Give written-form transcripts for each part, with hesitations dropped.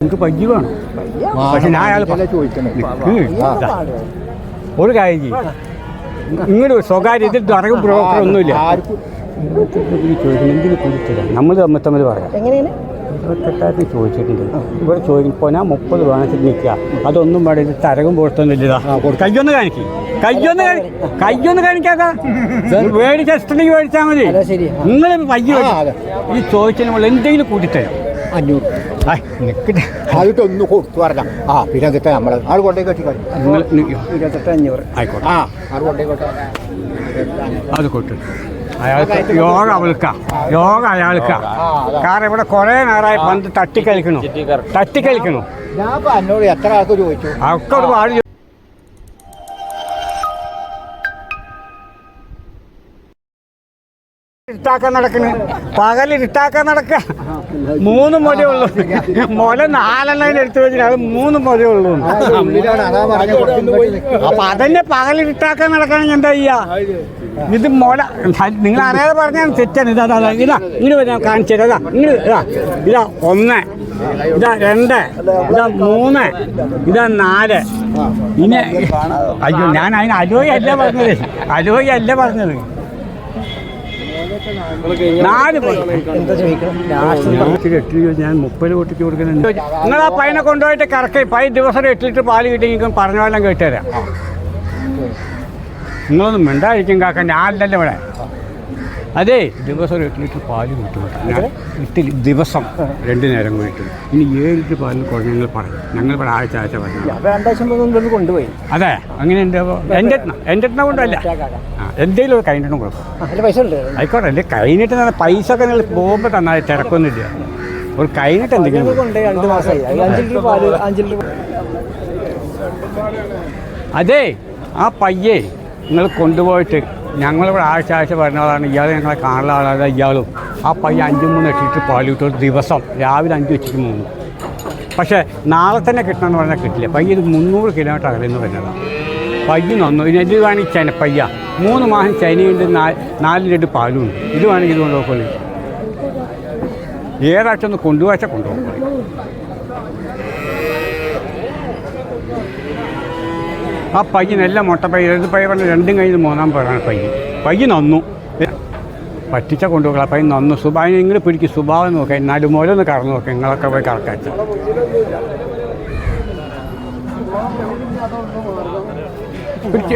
എനിക്ക് പയ്യ വേണം. പക്ഷെ ഞാൻ അയാൾ ഒരു കാര്യം ചെയ്യും, ഇങ്ങനെ സ്വകാര്യ ഇതിൽ അറകും ബ്രോക്കർ ഒന്നുമില്ല. എന്തിനു കൊടുത്തില്ല, നമ്മൾ തമ്മിൽ പറയാം. 28,000 ചോദിച്ചിട്ടുണ്ട്. ഇവിടെ ചോദിക്കുമ്പോൾ ഞാൻ 30 വേണത്തിൽ നിൽക്കുക. അതൊന്നും പാടില്ല, തരകും പുറത്തൊന്നുമില്ല. കയ്യൊന്ന് കാണിക്കും, കയ്യൊന്ന് കാണിക്കാക്ക. മേടിച്ചാൽ ഇഷ്ടമെങ്കിൽ മേടിച്ചാൽ മതി. നിങ്ങൾ പയ്യ ഈ ചോദിച്ചതിന് എന്തെങ്കിലും കൂട്ടിത്തരാം. 500 ആയിട്ടൊന്ന് കൊടുത്തു പറഞ്ഞ പിന്നെ കിട്ടാൻ നമ്മൾ ആൾ കൊണ്ടേ കെട്ടിക്കോ. 28,500 ആയിക്കോട്ടെ. ആൾ കൊണ്ടേ കോട്ടെ. അത് കൊട്ടു. അയാൾക്ക് യോഗ അയാൾക്കാ. കാരണം ഇവിടെ കുറേ നേരമായി പന്ത് തട്ടിക്കളിക്കണു. ഞാൻ എന്നോട് എത്ര ആൾക്ക് ചോദിച്ചു. ഒക്കെ ഒരുപാട് ഇരുട്ടാക്കാൻ നടക്കണ്, പകൽ ഇരുട്ടാക്കാൻ നടക്ക. 3 മുതലേ ഉള്ളൂ. മുല 4 എടുത്തു വെച്ചാൽ അത് 3 മുതലേ ഉള്ളൂ. അപ്പൊ അതന്നെ പകൽ ഇരുട്ടാക്കാൻ നടക്കണെങ്കിൽ എന്താ ചെയ്യാ? ഇത് മുല നിങ്ങൾ അറിയാതെ പറഞ്ഞാൽ തെറ്റാണ്. ഇതാ ഇങ്ങനെ വരാൻ കാണിച്ചു തരാം. ഇതാ 1, ഇതാ 2, ഇതാ 3, ഇതാ 4. ഇനി അയ്യോ, ഞാൻ അതിന് അലോയി അല്ല പറഞ്ഞത്. 4 ഞാൻ 30 കൊട്ടിക്ക് കൊടുക്കുന്നുണ്ട്. നിങ്ങൾ ആ പയ്യനെ കൊണ്ടുപോയിട്ട് കറക്റ്റ് 10 ദിവസം 8 ലിറ്റർ പാല് കിട്ടിയെങ്കിൽ പറഞ്ഞ പോലെല്ലാം കേട്ടുതരാം. നിങ്ങളൊന്നും മിണ്ടായിരിക്കും കാക്ക, ഞാനല്ലല്ലോ ഇവിടെ. അതെ, ദിവസം 8 ലിറ്റർ പാല് കിട്ടും. 8 ദിവസം 2 നേരം കിട്ടും. ഇനി 7 ലിറ്റർ പാലിന് കുറഞ്ഞ നിങ്ങൾ പറയും. ഞങ്ങളിവിടെ ആഴ്ച പറഞ്ഞു കൊണ്ടുപോയി. അതെ, അങ്ങനെ ഉണ്ട്. എൻ്റെ കൊണ്ടല്ല, എന്തെങ്കിലും ഒരു കഴിഞ്ഞിട്ടും കൊടുക്കും. ആയിക്കോട്ടെ, അല്ലേ കഴിഞ്ഞിട്ട് പൈസ ഒക്കെ നിങ്ങൾ പോകുമ്പോൾ തന്നാൽ തിരക്കൊന്നുമില്ല. ഒരു കഴിഞ്ഞിട്ട് എന്തെങ്കിലും. 2 മാസമായി 5 ലിറ്റർ പാല് 5 ലിറ്റർ. അതെ, ആ പയ്യെ നിങ്ങൾ കൊണ്ടുപോയിട്ട് ഞങ്ങളിവിടെ ആഴ്ച പറഞ്ഞ ആളാണ്. ഇയാൾ ഞങ്ങളെ കാണുന്ന ആളാണ്. ഇയാളും ആ പയ്യ 5-3 ലിറ്റർ പാല് കിട്ടും ദിവസം. രാവിലെ 5 ഉച്ചയ്ക്ക് 3. പക്ഷേ നാളെ തന്നെ കിട്ടണമെന്ന് പറഞ്ഞാൽ കിട്ടില്ല. പയ്യ ഇത് 300 കിലോമീറ്റർ അകലെന്ന് പറഞ്ഞതാണ്. പയ്യ നന്നു. ഇനി ഇത് വേണമെങ്കിൽ ചൈന പയ്യ 3 മാസം ചൈനയുണ്ട്, 4 ലിറ്റർ പാലും ഉണ്ട്. ഇത് വേണമെങ്കിൽ ഇത് കൊണ്ടുപോയി ഏതാഴ്ച ഒന്ന് കൊണ്ടുപോയാൽ കൊണ്ടുപോകും. ആ പയ്യനെല്ലാം മുട്ടപ്പയ്യ. ഇത് പയ്യ പറഞ്ഞാൽ 2 കഴിഞ്ഞ് 3-ാം പേരാണ് പയ്യ നന്നു. പറ്റിച്ച കൊണ്ടുപോകാം. പയ്യ നന്നു. അതിന് നിങ്ങൾ പിടിക്കും, സ്വഭാവം നോക്കാം. നടുമോലൊന്ന് കറന്നു നോക്കാം. നിങ്ങളൊക്കെ പോയി കറക്കാച്ച പിടിച്ച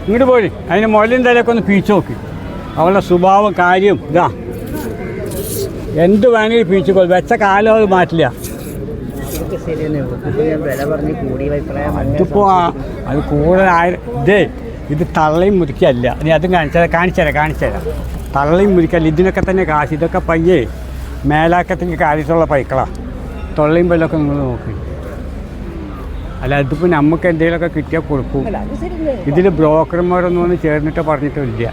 ഇങ്ങോട്ട് പോയി. അതിന് മുതലിൻ്റെ ഇലയൊക്കെ ഒന്ന് പീച്ച് നോക്കി. അവളുടെ സ്വഭാവം കാര്യം ഇതാ. എന്ത് വേണമെങ്കിലും പീച്ചുക്കോൾ. വെച്ച കാലം അത് മാറ്റില്ല. അതിപ്പോൾ അത് കൂടുതലായ ഇത് തള്ളയും മുറിക്കല്ല. ഇനി അതും കാണിച്ചുതരാം. തള്ളയും മുറിക്കല്ല. ഇതിനൊക്കെ തന്നെ കാശ്. ഇതൊക്കെ പയ്യേ മേലാക്കത്തേക്ക് കാര്യത്തുള്ള പൈക്കളാണ്. തൊള്ളയും പല്ലൊക്കെ നിങ്ങൾ നോക്കി. അല്ല, ഇതിപ്പോൾ നമുക്ക് എന്തെങ്കിലുമൊക്കെ കിട്ടിയാൽ കൊടുക്കും. ഇതിൽ ബ്രോക്കർമാരൊന്നും ഒന്ന് ചേർന്നിട്ട് പറഞ്ഞിട്ടില്ല.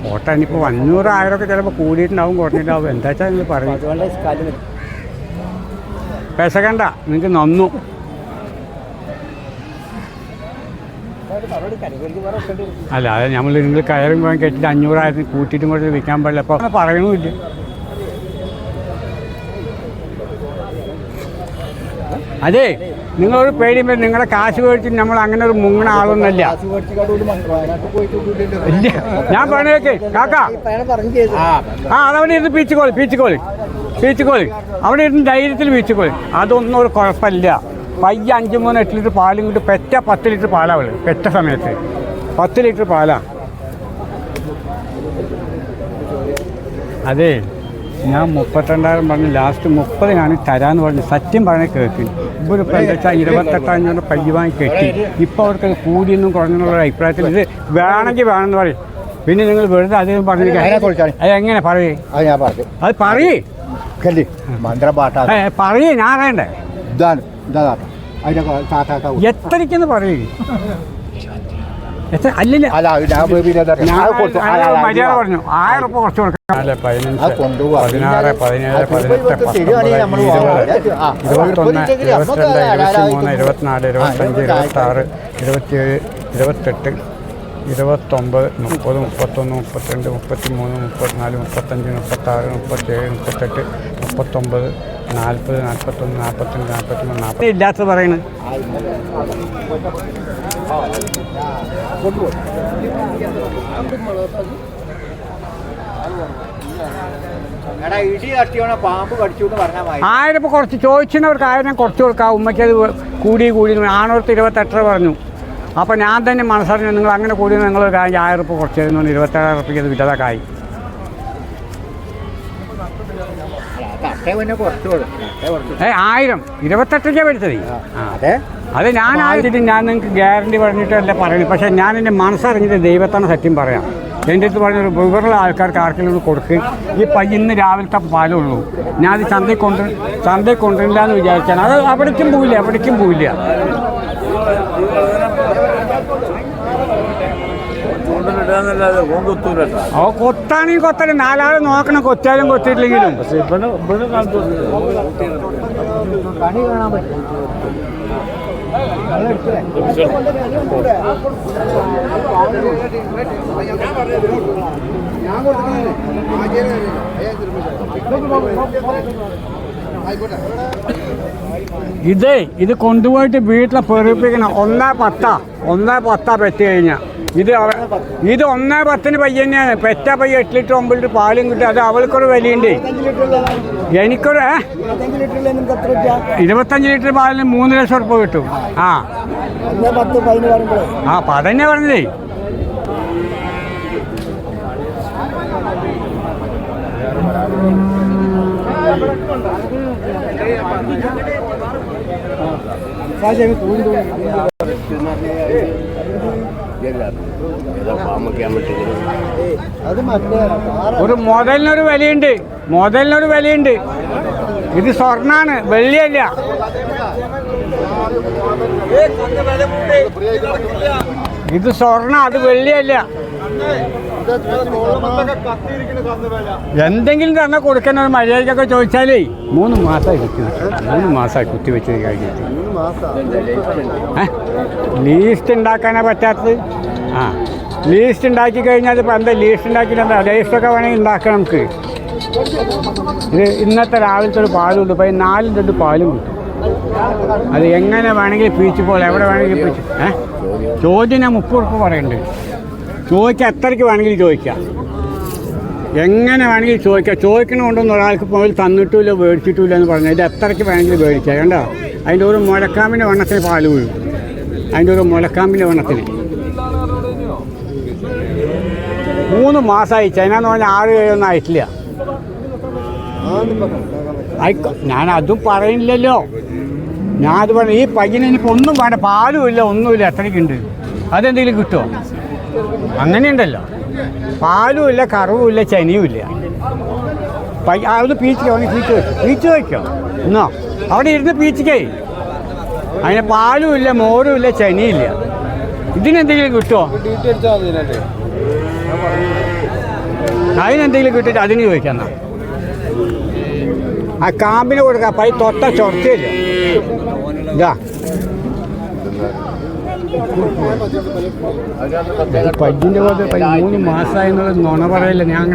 പോട്ടെ, ഇനിയിപ്പോൾ 500-1000 ചിലപ്പോൾ കൂടിയിട്ടുണ്ടാവും, കുറഞ്ഞിട്ടുണ്ടാവും. എന്താ വെച്ചാൽ നിങ്ങൾ പറയും. പെശകണ്ട, നിങ്ങൾക്ക് നന്നു. അല്ല, അത് നിങ്ങൾ കയറും പോകാൻ കെട്ടിട്ട് 500,000 കൂട്ടിയിട്ടും കൂടെ വിൽക്കാൻ പാടില്ല. അപ്പോൾ പറയണമില്ല. അതെ, നിങ്ങളൊരു പേടിയുമ്പോൾ നിങ്ങളുടെ കാശ് മേടിച്ച് നമ്മൾ അങ്ങനെ ഒരു മുങ്ങണ ആളൊന്നല്ല. ഇല്ല, ഞാൻ പറഞ്ഞേക്ക് കാക്ക. അതവിടെ ഇരുന്ന് പീച്ചിക്കോളി. അവിടെ ഇരുന്ന് ധൈര്യത്തിൽ പീച്ചിക്കോളി. അതൊന്നും ഒരു കുഴപ്പമില്ല. പയ്യ 5-3 8 ലിറ്റർ പാലും കൊണ്ട് പെറ്റ 10 ലിറ്റർ പാലാണ്. പെറ്റ സമയത്ത് 10 ലിറ്റർ പാലാണ്. അതെ, ഞാൻ 32,000 പറഞ്ഞ് ലാസ്റ്റ് 30 തരാമെന്ന് പറഞ്ഞ് സത്യം പറഞ്ഞാൽ കേൾക്കും. ഇവിടെ ഇപ്പോൾ എന്താ വെച്ചാൽ 28,500 പയ്യ വാങ്ങി കെട്ടി. ഇപ്പോൾ അവർക്ക് കൂടിയൊന്നും കുറഞ്ഞെന്നുള്ള അഭിപ്രായത്തിൽ ഇത് വേണമെങ്കിൽ വേണമെന്ന് പറയും. പിന്നെ നിങ്ങൾ വെറുതെ അദ്ദേഹം പറഞ്ഞിരിക്കാം. അത് എങ്ങനെ പറയേ? അത് പറയേ, ഞാൻ അറിയണ്ടേ? എത്രയ്ക്കെന്ന് പറയേ? എത്ര അല്ലല്ല അല്ല ഞാൻ പിന്നെ എന്താ പറയാ, അത് കൊടുത്തു. മര്യാദ പറഞ്ഞു 1000 ഉറുപ്പിക കുറച്ച് കൊടുക്കാം. 4, 15, 16, 17, 18, 19, 20, 21, 22, 23, 24, 25, 26, 27, 28, 29, 30, 31, 32, 33, 34, 35, 36, 37, 38, 39, 40, 41, 42, 43, 40 ഇല്ലാത്തത് പറയുന്നത്. എടാ ഇടി തട്ടിയോണ പാമ്പ് കടിച്ചു എന്ന് പറഞ്ഞാൽ 1000 ഉറുപ്പിക കുറച്ച് ചോദിച്ചവർക്ക് 1000 കുറച്ച് കൊടുക്കാം. ഉമ്മയ്ക്ക് അത് കൂടി ആണോർത്ത് 28 പറഞ്ഞു. അപ്പോൾ ഞാൻ തന്നെ മനസ്സറിഞ്ഞു നിങ്ങൾ അങ്ങനെ കൂടി നിങ്ങൾ 1000 ഉറുപ്പിക കുറച്ച് തരുന്നു 27 ഉറുപ്പിക ഇത് വിറ്റതൊക്കെയായി. പിന്നെ കുറച്ച് കൊടുക്കും. 1000 28 മേടിച്ചത്. അതെ അത് ഞാൻ ആദ്യമായിട്ട് ഞാൻ നിങ്ങൾക്ക് ഗ്യാരണ്ടി പറഞ്ഞിട്ടല്ല പറയുന്നത്. പക്ഷേ ഞാൻ എൻ്റെ മനസ്സറിഞ്ഞിട്ട് ദൈവത്താണ് സത്യം പറയാം. എൻ്റെ അടുത്ത് പറഞ്ഞൊരു വിവരമുള്ള ആൾക്കാർക്ക് ആർക്കെങ്കിലും കൊടുക്കും. ഈ ഇന്ന് രാവിലത്തെ പാലുള്ളൂ, ഞാൻ അത് ചന്തയിൽ കൊണ്ടുവരില്ല എന്ന് വിചാരിച്ചാണ്. അത് അവിടേക്കും പോയില്ല. കൊത്താണെങ്കിൽ കൊത്തലും 4 ആൾ നോക്കണം, കൊച്ചാലും കൊത്തിയിട്ടില്ലെങ്കിലും. കണി കാണാൻ പറ്റും. ഇത് കൊണ്ടുപോയിട്ട് വീട്ടിലെ പെറുപ്പിക്കണം. 1.10 പെറ്റ് കഴിഞ്ഞാൽ ഇത് 1.10 പയ്യ തന്നെയാണ്. പെറ്റ പയ്യ 8 ലിറ്റർ 9 ലിറ്റർ പാലും കിട്ടും. അത് അവൾക്കൊരു വിലയുണ്ട്. എനിക്കൊരു 25 ലിറ്റർ പാലിന് 3 ലക്ഷം ഉറുപ്പിക കിട്ടും. അപ്പം അതന്നെ പറഞ്ഞതേ. ഒരു മുതലിനൊരു വിലയുണ്ട്. ഇത് സ്വർണ്ണാണ്, വെള്ളിയല്ല. ഇത് സ്വർണ്ണ, അത് വെള്ളിയല്ല. എന്തെങ്കിലും തന്നെ കൊടുക്കുന്ന ഒരു മര്യാദക്കൊക്കെ ചോദിച്ചാലേ 3 മാസമായി കുത്തി വെച്ച് കഴിഞ്ഞിട്ട്. ലീസ്റ്റ് ഉണ്ടാക്കാനേ പറ്റാത്തത്. ലീസ്റ്റ് ഉണ്ടാക്കി കഴിഞ്ഞാൽ ഇപ്പം എന്താ ലീസ്റ്റ് ഉണ്ടാക്കിയില്ല. ലീസ്റ്റൊക്കെ വേണമെങ്കിൽ ഉണ്ടാക്കാം നമുക്ക്. ഇത് ഇന്നത്തെ രാവിലത്തെ ഒരു പാലുണ്ട്. ഇപ്പം 4 തൊട്ട് പാലും കിട്ടും. അത് എങ്ങനെ വേണമെങ്കിൽ പീച്ച് പോലെ എവിടെ വേണമെങ്കിൽ പീച്ച്. ചോദ്യം ഞാൻ 30 ഉറുപ്പിക പറയുന്നുണ്ട്. ചോദിക്കാം, എത്രയ്ക്ക് വേണമെങ്കിൽ ചോദിക്കാം, എങ്ങനെ വേണമെങ്കിൽ ചോദിക്കാം. ചോദിക്കണമുണ്ടെന്ന് ഒരാൾക്ക് പോയി തന്നിട്ടില്ല മേടിച്ചിട്ടില്ല എന്ന് പറഞ്ഞാൽ ഇത് എത്രയ്ക്ക് വേണമെങ്കിൽ മേടിക്കാം. കണ്ടോ, അതിൻ്റെ ഒരു മുലക്കാമ്പിൻ്റെ വണ്ണത്തിന് പാല് വീഴും. അതിൻ്റെ ഒരു മുലക്കാമ്പിൻ്റെ വണ്ണത്തിന് 3 മാസമായി. ചൈന എന്ന് പറഞ്ഞാൽ 6-7 ആയിട്ടില്ല. ഞാൻ അതും പറയുന്നില്ലല്ലോ. ഞാൻ അത് പറഞ്ഞു ഈ പയ്യന് ഇനിയിപ്പോൾ ഒന്നും വേണ്ട, പാലും ഇല്ല, ഒന്നുമില്ല, എത്രയ്ക്കുണ്ട്. അതെന്തെങ്കിലും കിട്ടുമോ? അങ്ങനെയുണ്ടല്ലോ. പാലും ഇല്ല, കറവും ഇല്ല, ചനിയും ഇല്ല. അത് പീച്ച് വയ്ക്കോ എന്നോ അവിടെ ഇരുന്ന് പീച്ചിക്കേ. അതിന് പാലും ഇല്ല, മോരും ഇല്ല, ചനിയില്ല. ഇതിനെന്തെങ്കിലും കിട്ടുമോ? അതിനെന്തെങ്കിലും കിട്ടിയിട്ട് അതിന് ചോദിക്കാം. ആ കാമ്പിന് കൊടുക്കാം. തൊട്ട ചൊറച്ചില്ല. ഇതാ പയ്യൻ്റെ പോലെ 3 മാസമായി എന്നുള്ളത് നുണ പറയില്ല ഞാൻ.